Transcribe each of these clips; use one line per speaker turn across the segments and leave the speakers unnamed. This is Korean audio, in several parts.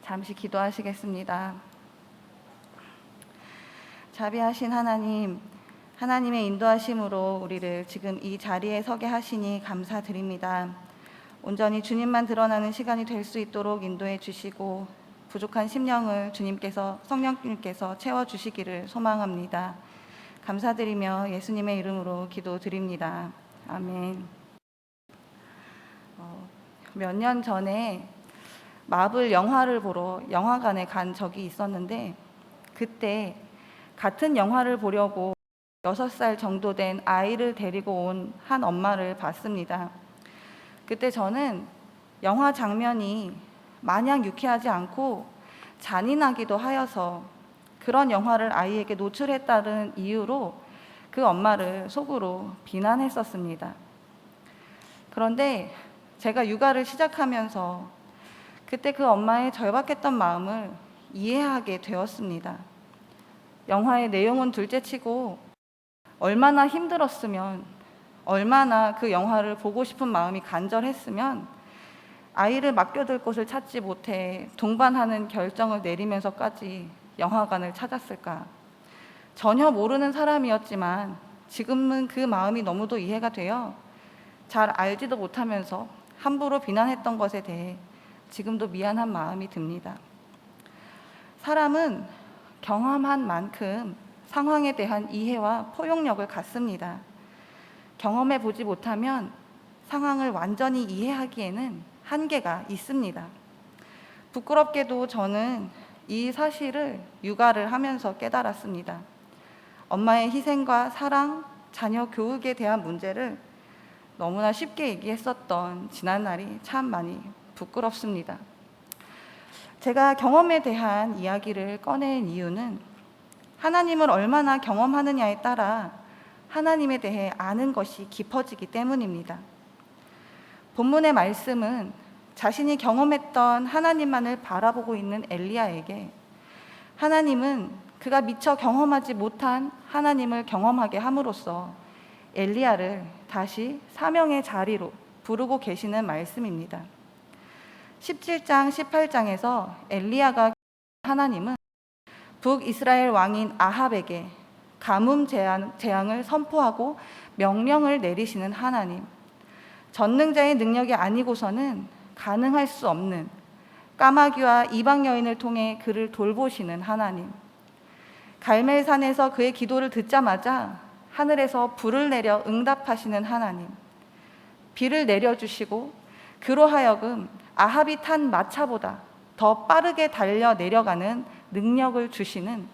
잠시 기도하시겠습니다. 자비하신 하나님, 하나님의 인도하심으로 우리를 지금 이 자리에 서게 하시니 감사드립니다. 온전히 주님만 드러나는 시간이 될 수 있도록 인도해 주시고 부족한 심령을 주님께서, 성령님께서 채워주시기를 소망합니다. 감사드리며 예수님의 이름으로 기도드립니다. 아멘. 몇 년 전에 마블 영화를 보러 영화관에 간 적이 있었는데, 그때 같은 영화를 보려고 6살 정도 된 아이를 데리고 온 한 엄마를 봤습니다. 그때 저는 영화 장면이 마냥 유쾌하지 않고 잔인하기도 하여서 그런 영화를 아이에게 노출했다는 이유로 그 엄마를 속으로 비난했었습니다. 그런데 제가 육아를 시작하면서 그때 그 엄마의 절박했던 마음을 이해하게 되었습니다. 영화의 내용은 둘째치고 얼마나 힘들었으면, 얼마나 그 영화를 보고 싶은 마음이 간절했으면 아이를 맡겨둘 곳을 찾지 못해 동반하는 결정을 내리면서까지 영화관을 찾았을까. 전혀 모르는 사람이었지만 지금은 그 마음이 너무도 이해가 되어 잘 알지도 못하면서 함부로 비난했던 것에 대해 지금도 미안한 마음이 듭니다. 사람은 경험한 만큼 상황에 대한 이해와 포용력을 갖습니다. 경험해 보지 못하면 상황을 완전히 이해하기에는 한계가 있습니다. 부끄럽게도 저는 이 사실을 육아를 하면서 깨달았습니다. 엄마의 희생과 사랑, 자녀 교육에 대한 문제를 너무나 쉽게 얘기했었던 지난날이 참 많이 부끄럽습니다. 제가 경험에 대한 이야기를 꺼낸 이유는 하나님을 얼마나 경험하느냐에 따라 하나님에 대해 아는 것이 깊어지기 때문입니다. 본문의 말씀은 자신이 경험했던 하나님만을 바라보고 있는 엘리야에게 하나님은 그가 미처 경험하지 못한 하나님을 경험하게 함으로써 엘리야를 다시 사명의 자리로 부르고 계시는 말씀입니다. 17장, 18장에서 엘리야가 하나님은 북이스라엘 왕인 아합에게 가뭄 재앙을 선포하고 명령을 내리시는 하나님, 전능자의 능력이 아니고서는 가능할 수 없는 까마귀와 이방 여인을 통해 그를 돌보시는 하나님, 갈멜산에서 그의 기도를 듣자마자 하늘에서 불을 내려 응답하시는 하나님, 비를 내려주시고 그로 하여금 아합이 탄 마차보다 더 빠르게 달려 내려가는 능력을 주시는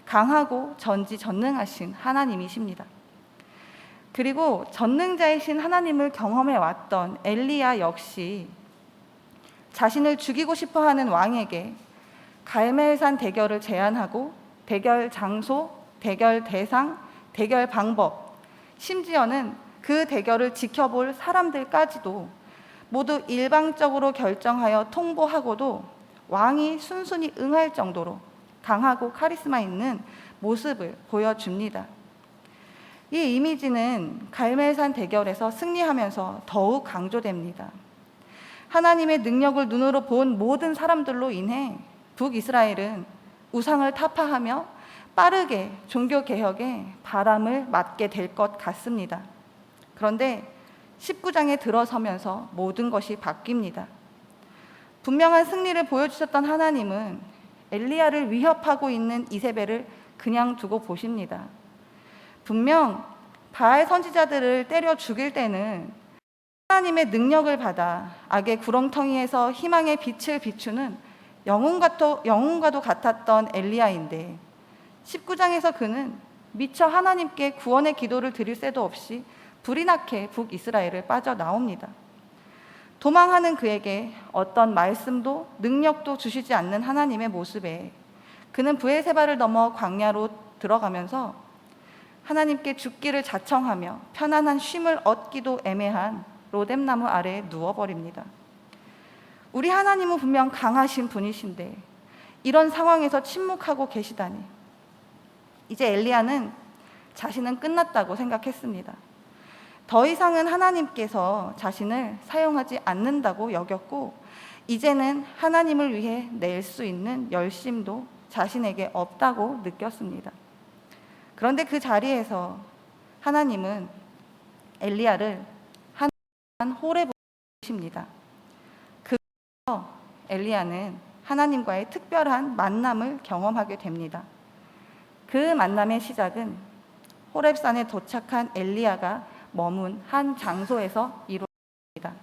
강하고 전지전능하신 하나님이십니다. 그리고 전능자이신 하나님을 경험해 왔던 엘리야 역시 자신을 죽이고 싶어하는 왕에게 갈멜산 대결을 제안하고 대결 장소, 대결 대상, 대결 방법, 심지어는 그 대결을 지켜볼 사람들까지도 모두 일방적으로 결정하여 통보하고도 왕이 순순히 응할 정도로 강하고 카리스마 있는 모습을 보여줍니다. 이 이미지는 갈멜산 대결에서 승리하면서 더욱 강조됩니다. 하나님의 능력을 눈으로 본 모든 사람들로 인해 북이스라엘은 우상을 타파하며 빠르게 종교개혁에 바람을 맞게 될 것 같습니다. 그런데 19장에 들어서면서 모든 것이 바뀝니다. 분명한 승리를 보여주셨던 하나님은 엘리야를 위협하고 있는 이세벨을 그냥 두고 보십니다. 분명 바알 선지자들을 때려 죽일 때는 하나님의 능력을 받아 악의 구렁텅이에서 희망의 빛을 비추는 영웅과도 같았던 엘리야인데 19장에서 그는 미처 하나님께 구원의 기도를 드릴 새도 없이 불이 나게 북이스라엘을 빠져나옵니다. 도망하는 그에게 어떤 말씀도 능력도 주시지 않는 하나님의 모습에 그는 브엘세바를 넘어 광야로 들어가면서 하나님께 죽기를 자청하며 편안한 쉼을 얻기도 애매한 로뎀나무 아래에 누워버립니다. 우리 하나님은 분명 강하신 분이신데 이런 상황에서 침묵하고 계시다니. 이제 엘리야는 자신은 끝났다고 생각했습니다. 더 이상은 하나님께서 자신을 사용하지 않는다고 여겼고 이제는 하나님을 위해 낼 수 있는 열심도 자신에게 없다고 느꼈습니다. 그런데 그 자리에서 하나님은 엘리야를 한 호렙으로 부르십니다. 그래서 엘리야는 하나님과의 특별한 만남을 경험하게 됩니다. 그 만남의 시작은 호렙산에 도착한 엘리야가 머문 한 장소에서 이루어집니다.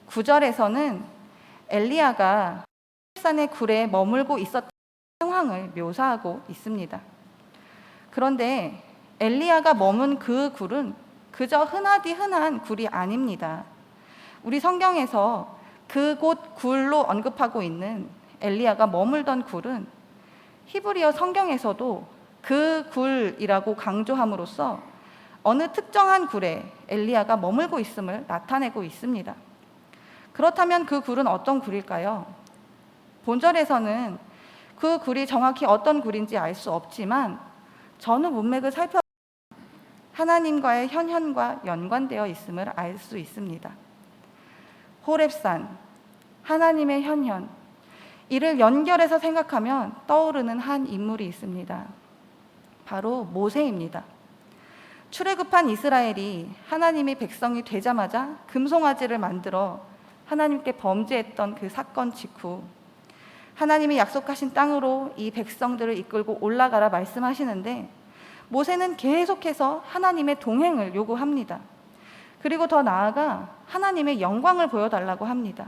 9절에서는 엘리야가 호렙산의 굴에 머물고 있었던 상황을 묘사하고 있습니다. 그런데 엘리야가 머문 그 굴은 그저 흔하디 흔한 굴이 아닙니다. 우리 성경에서 그곳 굴로 언급하고 있는 엘리야가 머물던 굴은 히브리어 성경에서도 그 굴이라고 강조함으로써 어느 특정한 굴에 엘리야가 머물고 있음을 나타내고 있습니다. 그렇다면 그 굴은 어떤 굴일까요? 본절에서는 그 굴이 정확히 어떤 굴인지 알 수 없지만 전후 문맥을 살펴보면 하나님과의 현현과 연관되어 있음을 알 수 있습니다. 호렙산, 하나님의 현현, 이를 연결해서 생각하면 떠오르는 한 인물이 있습니다. 바로 모세입니다. 출애굽한 이스라엘이 하나님의 백성이 되자마자 금송아지를 만들어 하나님께 범죄했던 그 사건 직후 하나님이 약속하신 땅으로 이 백성들을 이끌고 올라가라 말씀하시는데 모세는 계속해서 하나님의 동행을 요구합니다. 그리고 더 나아가 하나님의 영광을 보여달라고 합니다.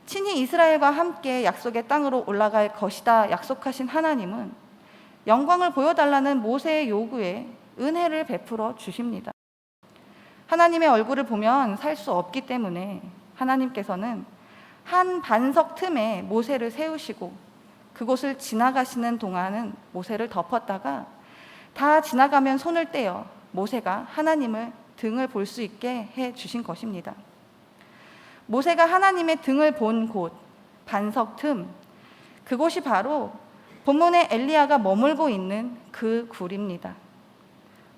친히 이스라엘과 함께 약속의 땅으로 올라갈 것이다 약속하신 하나님은 영광을 보여달라는 모세의 요구에 은혜를 베풀어 주십니다. 하나님의 얼굴을 보면 살 수 없기 때문에 하나님께서는 한 반석 틈에 모세를 세우시고 그곳을 지나가시는 동안은 모세를 덮었다가 다 지나가면 손을 떼어 모세가 하나님을 등을 볼 수 있게 해 주신 것입니다. 모세가 하나님의 등을 본 곳, 반석 틈, 그곳이 바로 본문에 엘리야가 머물고 있는 그 굴입니다.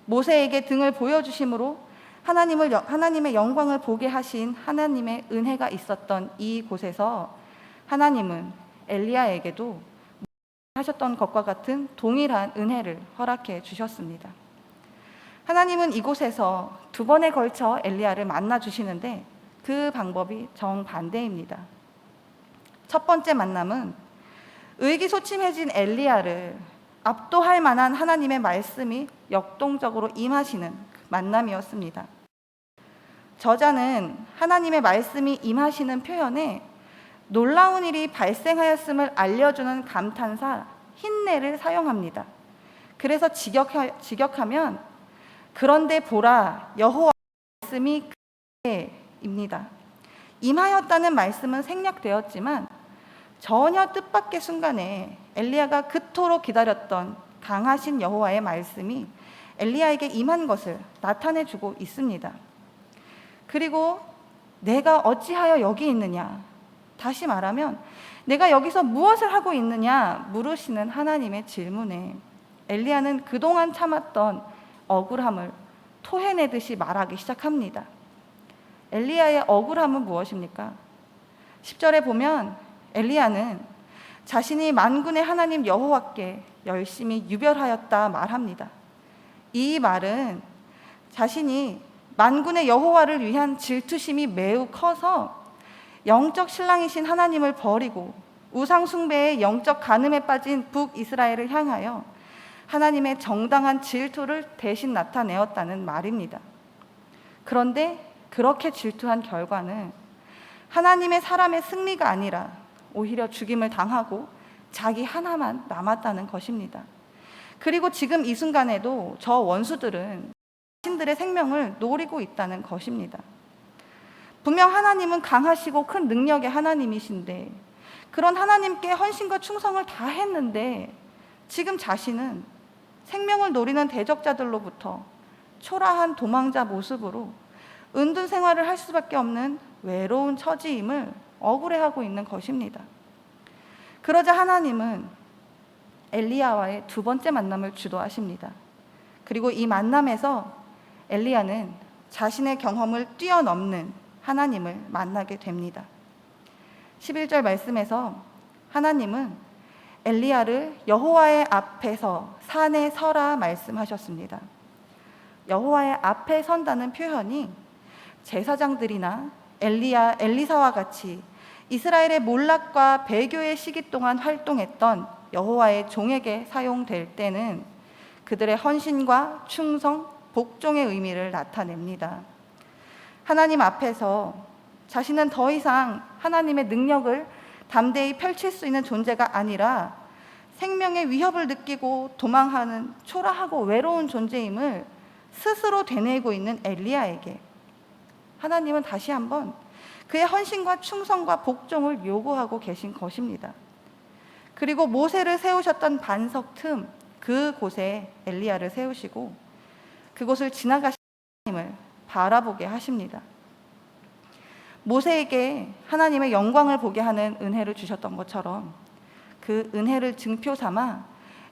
모세에게 등을 보여주심으로 하나님의 영광을 보게 하신 하나님의 은혜가 있었던 이 곳에서 하나님은 엘리야에게도 하셨던 것과 같은 동일한 은혜를 허락해 주셨습니다. 하나님은 이곳에서 두 번에 걸쳐 엘리야를 만나 주시는데 그 방법이 정반대입니다. 첫 번째 만남은 의기소침해진 엘리야를 압도할 만한 하나님의 말씀이 역동적으로 임하시는 만남이었습니다. 저자는 하나님의 말씀이 임하시는 표현에 놀라운 일이 발생하였음을 알려주는 감탄사 힌내를 사용합니다. 그래서 직역하면 그런데 보라 여호와 말씀이 그에입니다. 임하였다는 말씀은 생략되었지만 전혀 뜻밖의 순간에 엘리야가 그토록 기다렸던 강하신 여호와의 말씀이 엘리야에게 임한 것을 나타내주고 있습니다. 그리고 내가 어찌하여 여기 있느냐, 다시 말하면 내가 여기서 무엇을 하고 있느냐 물으시는 하나님의 질문에 엘리야는 그동안 참았던 억울함을 토해내듯이 말하기 시작합니다. 엘리야의 억울함은 무엇입니까? 10절에 보면 엘리야는 자신이 만군의 하나님 여호와께 열심히 유별하였다 말합니다. 이 말은 자신이 만군의 여호와를 위한 질투심이 매우 커서 영적 신랑이신 하나님을 버리고 우상 숭배의 영적 간음에 빠진 북이스라엘을 향하여 하나님의 정당한 질투를 대신 나타내었다는 말입니다. 그런데 그렇게 질투한 결과는 하나님의 사람의 승리가 아니라 오히려 죽임을 당하고 자기 하나만 남았다는 것입니다. 그리고 지금 이 순간에도 저 원수들은 자신들의 생명을 노리고 있다는 것입니다. 분명 하나님은 강하시고 큰 능력의 하나님이신데 그런 하나님께 헌신과 충성을 다 했는데 지금 자신은 생명을 노리는 대적자들로부터 초라한 도망자 모습으로 은둔 생활을 할 수밖에 없는 외로운 처지임을 억울해하고 있는 것입니다. 그러자 하나님은 엘리야와의 두 번째 만남을 주도하십니다. 그리고 이 만남에서 엘리야는 자신의 경험을 뛰어넘는 하나님을 만나게 됩니다. 11절 말씀에서 하나님은 엘리야를 여호와의 앞에서 산에 서라 말씀하셨습니다. 여호와의 앞에 선다는 표현이 제사장들이나 엘리사와 같이 이스라엘의 몰락과 배교의 시기 동안 활동했던 여호와의 종에게 사용될 때는 그들의 헌신과 충성, 복종의 의미를 나타냅니다. 하나님 앞에서 자신은 더 이상 하나님의 능력을 담대히 펼칠 수 있는 존재가 아니라 생명의 위협을 느끼고 도망하는 초라하고 외로운 존재임을 스스로 되뇌고 있는 엘리야에게 하나님은 다시 한번 그의 헌신과 충성과 복종을 요구하고 계신 것입니다. 그리고 모세를 세우셨던 반석 틈 그곳에 엘리야를 세우시고 그곳을 지나가신 하나님을 바라보게 하십니다. 모세에게 하나님의 영광을 보게 하는 은혜를 주셨던 것처럼 그 은혜를 증표 삼아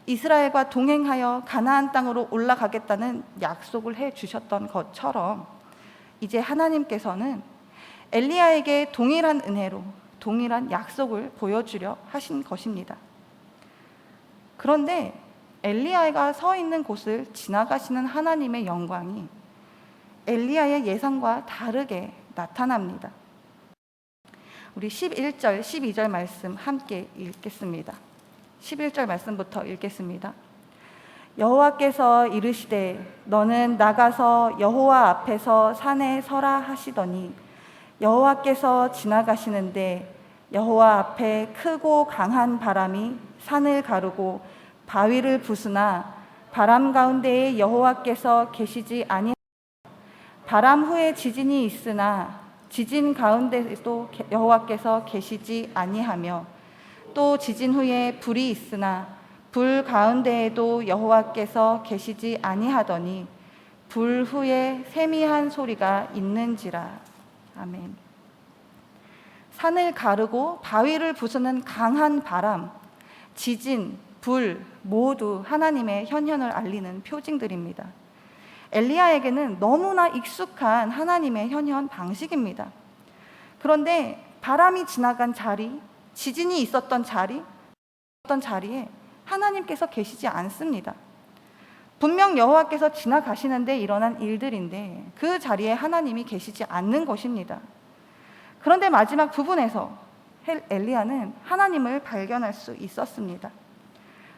이스라엘과 동행하여 가나안 땅으로 올라가겠다는 약속을 해 주셨던 것처럼 이제 하나님께서는 엘리야에게 동일한 은혜로 동일한 약속을 보여주려 하신 것입니다. 그런데 엘리야가 서 있는 곳을 지나가시는 하나님의 영광이 엘리야의 예상과 다르게 나타납니다. 우리 11절, 12절 말씀 함께 읽겠습니다. 11절 말씀부터 읽겠습니다. 여호와께서 이르시되 너는 나가서 여호와 앞에서 산에 서라 하시더니 여호와께서 지나가시는데 여호와 앞에 크고 강한 바람이 산을 가르고 바위를 부수나 바람 가운데에 여호와께서 계시지 아니하며 바람 후에 지진이 있으나 지진 가운데에도 여호와께서 계시지 아니하며 또 지진 후에 불이 있으나 불 가운데에도 여호와께서 계시지 아니하더니 불 후에 세미한 소리가 있는지라. 아멘. 산을 가르고 바위를 부수는 강한 바람, 지진, 불 모두 하나님의 현현을 알리는 표징들입니다. 엘리야에게는 너무나 익숙한 하나님의 현현 방식입니다. 그런데 바람이 지나간 자리, 지진이 있었던 자리에 하나님께서 계시지 않습니다. 분명 여호와께서 지나가시는데 일어난 일들인데 그 자리에 하나님이 계시지 않는 것입니다. 그런데 마지막 부분에서 엘리야는 하나님을 발견할 수 있었습니다.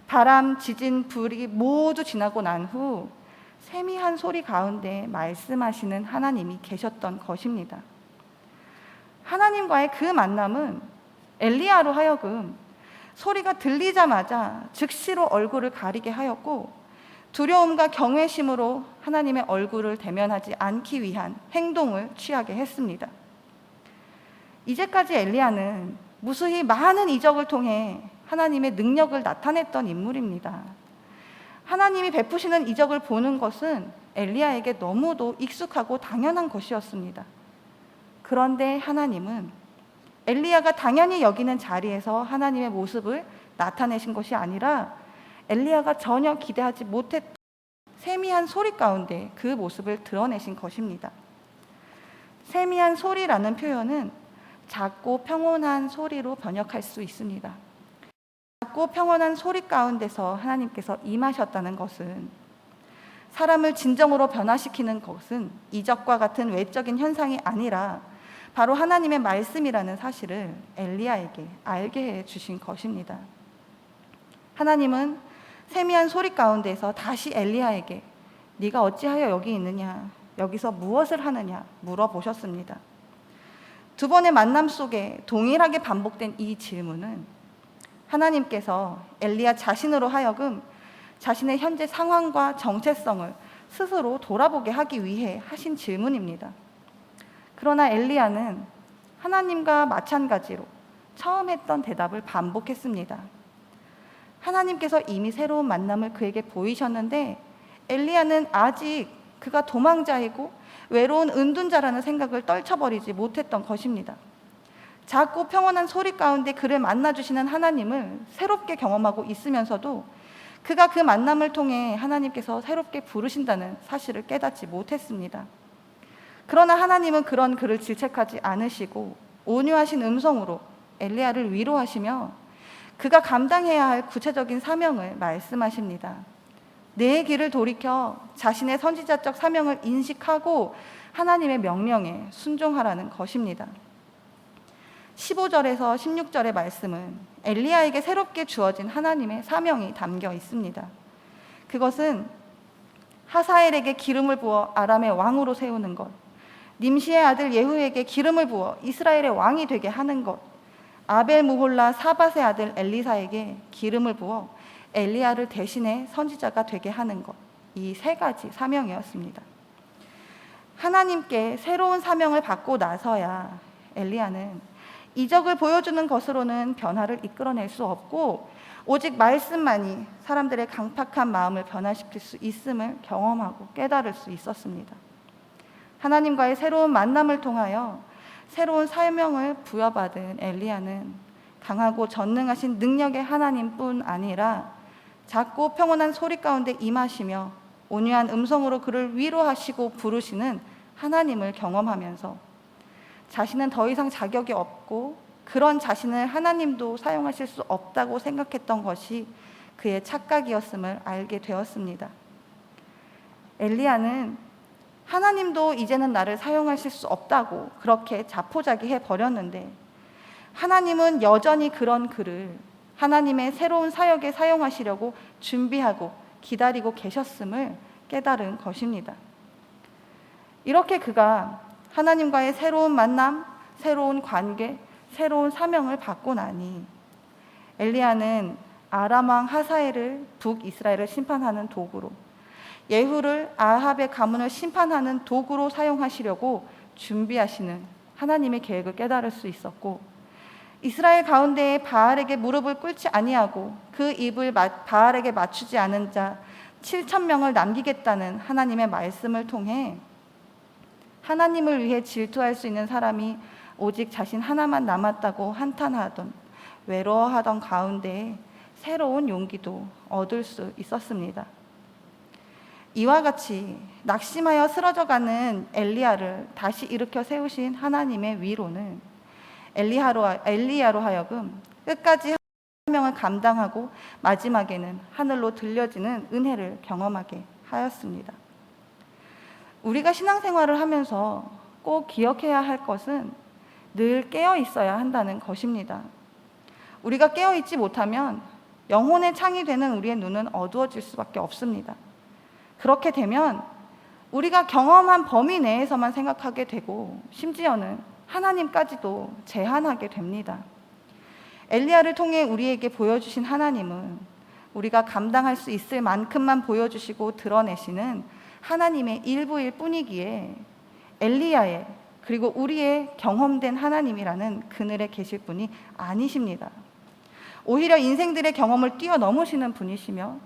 바람, 지진, 불이 모두 지나고 난 후 세미한 소리 가운데 말씀하시는 하나님이 계셨던 것입니다. 하나님과의 그 만남은 엘리야로 하여금 소리가 들리자마자 즉시로 얼굴을 가리게 하였고 두려움과 경외심으로 하나님의 얼굴을 대면하지 않기 위한 행동을 취하게 했습니다. 이제까지 엘리야는 무수히 많은 이적을 통해 하나님의 능력을 나타냈던 인물입니다. 하나님이 베푸시는 이적을 보는 것은 엘리야에게 너무도 익숙하고 당연한 것이었습니다. 그런데 하나님은 엘리야가 당연히 여기는 자리에서 하나님의 모습을 나타내신 것이 아니라 엘리야가 전혀 기대하지 못했던 세미한 소리 가운데 그 모습을 드러내신 것입니다. 세미한 소리라는 표현은 작고 평온한 소리로 번역할 수 있습니다. 작고 평온한 소리 가운데서 하나님께서 임하셨다는 것은 사람을 진정으로 변화시키는 것은 이적과 같은 외적인 현상이 아니라 바로 하나님의 말씀이라는 사실을 엘리야에게 알게 해 주신 것입니다. 하나님은 세미한 소리 가운데서 다시 엘리야에게 네가 어찌하여 여기 있느냐, 여기서 무엇을 하느냐 물어보셨습니다. 두 번의 만남 속에 동일하게 반복된 이 질문은 하나님께서 엘리야 자신으로 하여금 자신의 현재 상황과 정체성을 스스로 돌아보게 하기 위해 하신 질문입니다. 그러나 엘리야는 하나님과 마찬가지로 처음 했던 대답을 반복했습니다. 하나님께서 이미 새로운 만남을 그에게 보이셨는데 엘리야는 아직 그가 도망자이고 외로운 은둔자라는 생각을 떨쳐버리지 못했던 것입니다. 작고 평온한 소리 가운데 그를 만나주시는 하나님을 새롭게 경험하고 있으면서도 그가 그 만남을 통해 하나님께서 새롭게 부르신다는 사실을 깨닫지 못했습니다. 그러나 하나님은 그런 그를 질책하지 않으시고 온유하신 음성으로 엘리야를 위로하시며 그가 감당해야 할 구체적인 사명을 말씀하십니다. 내 길을 돌이켜 자신의 선지자적 사명을 인식하고 하나님의 명령에 순종하라는 것입니다. 15절에서 16절의 말씀은 엘리야에게 새롭게 주어진 하나님의 사명이 담겨 있습니다. 그것은 하사엘에게 기름을 부어 아람의 왕으로 세우는 것, 님시의 아들 예후에게 기름을 부어 이스라엘의 왕이 되게 하는 것, 아벨 무홀라 사밧의 아들 엘리사에게 기름을 부어 엘리야를 대신해 선지자가 되게 하는 것, 이 세 가지 사명이었습니다. 하나님께 새로운 사명을 받고 나서야 엘리야는 이적을 보여주는 것으로는 변화를 이끌어낼 수 없고 오직 말씀만이 사람들의 강팍한 마음을 변화시킬 수 있음을 경험하고 깨달을 수 있었습니다. 하나님과의 새로운 만남을 통하여 새로운 사명을 부여받은 엘리야는 강하고 전능하신 능력의 하나님뿐 아니라 작고 평온한 소리 가운데 임하시며 온유한 음성으로 그를 위로하시고 부르시는 하나님을 경험하면서 자신은 더 이상 자격이 없고 그런 자신을 하나님도 사용하실 수 없다고 생각했던 것이 그의 착각이었음을 알게 되었습니다. 엘리야는 하나님도 이제는 나를 사용하실 수 없다고 그렇게 자포자기해 버렸는데 하나님은 여전히 그런 그를 하나님의 새로운 사역에 사용하시려고 준비하고 기다리고 계셨음을 깨달은 것입니다. 이렇게 그가 하나님과의 새로운 만남, 새로운 관계, 새로운 사명을 받고 나니 엘리야는 아람 왕 하사엘을 북이스라엘을 심판하는 도구로, 예후를 아합의 가문을 심판하는 도구로 사용하시려고 준비하시는 하나님의 계획을 깨달을 수 있었고, 이스라엘 가운데에 바알에게 무릎을 꿇지 아니하고 그 입을 바알에게 맞추지 않은 자 7,000명을 남기겠다는 하나님의 말씀을 통해 하나님을 위해 질투할 수 있는 사람이 오직 자신 하나만 남았다고 한탄하던, 외로워하던 가운데 새로운 용기도 얻을 수 있었습니다. 이와 같이 낙심하여 쓰러져가는 엘리야를 다시 일으켜 세우신 하나님의 위로는 엘리야로 하여금 끝까지 사명을 감당하고 마지막에는 하늘로 들려지는 은혜를 경험하게 하였습니다. 우리가 신앙생활을 하면서 꼭 기억해야 할 것은 늘 깨어 있어야 한다는 것입니다. 우리가 깨어 있지 못하면 영혼의 창이 되는 우리의 눈은 어두워질 수밖에 없습니다. 그렇게 되면 우리가 경험한 범위 내에서만 생각하게 되고 심지어는 하나님까지도 제한하게 됩니다. 엘리야를 통해 우리에게 보여주신 하나님은 우리가 감당할 수 있을 만큼만 보여주시고 드러내시는 하나님의 일부일 뿐이기에 엘리야의 그리고 우리의 경험된 하나님이라는 그늘에 계실 분이 아니십니다. 오히려 인생들의 경험을 뛰어넘으시는 분이시며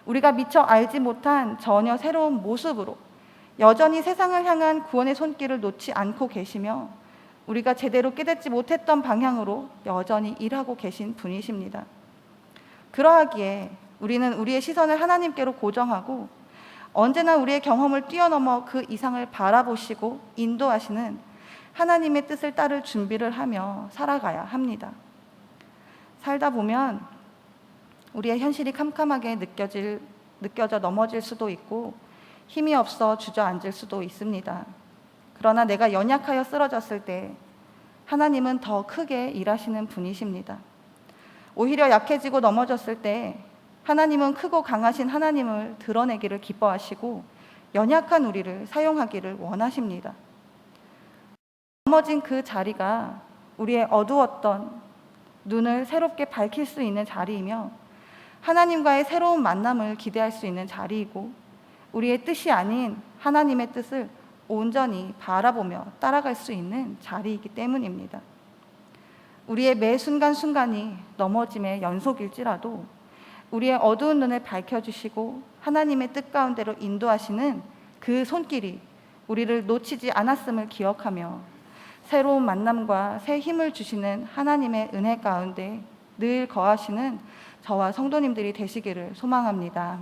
우리가 미처 알지 못한 전혀 새로운 모습으로 여전히 세상을 향한 구원의 손길을 놓지 않고 계시며 우리가 제대로 깨닫지 못했던 방향으로 여전히 일하고 계신 분이십니다. 그러하기에 우리는 우리의 시선을 하나님께로 고정하고 언제나 우리의 경험을 뛰어넘어 그 이상을 바라보시고 인도하시는 하나님의 뜻을 따를 준비를 하며 살아가야 합니다. 살다 보면 우리의 현실이 캄캄하게 느껴져 넘어질 수도 있고 힘이 없어 주저앉을 수도 있습니다. 그러나 내가 연약하여 쓰러졌을 때 하나님은 더 크게 일하시는 분이십니다. 오히려 약해지고 넘어졌을 때 하나님은 크고 강하신 하나님을 드러내기를 기뻐하시고 연약한 우리를 사용하기를 원하십니다. 넘어진 그 자리가 우리의 어두웠던 눈을 새롭게 밝힐 수 있는 자리이며 하나님과의 새로운 만남을 기대할 수 있는 자리이고 우리의 뜻이 아닌 하나님의 뜻을 온전히 바라보며 따라갈 수 있는 자리이기 때문입니다. 우리의 매 순간순간이 넘어짐의 연속일지라도 우리의 어두운 눈을 밝혀주시고 하나님의 뜻 가운데로 인도하시는 그 손길이 우리를 놓치지 않았음을 기억하며 새로운 만남과 새 힘을 주시는 하나님의 은혜 가운데 늘 거하시는 저와 성도님들이 되시기를 소망합니다.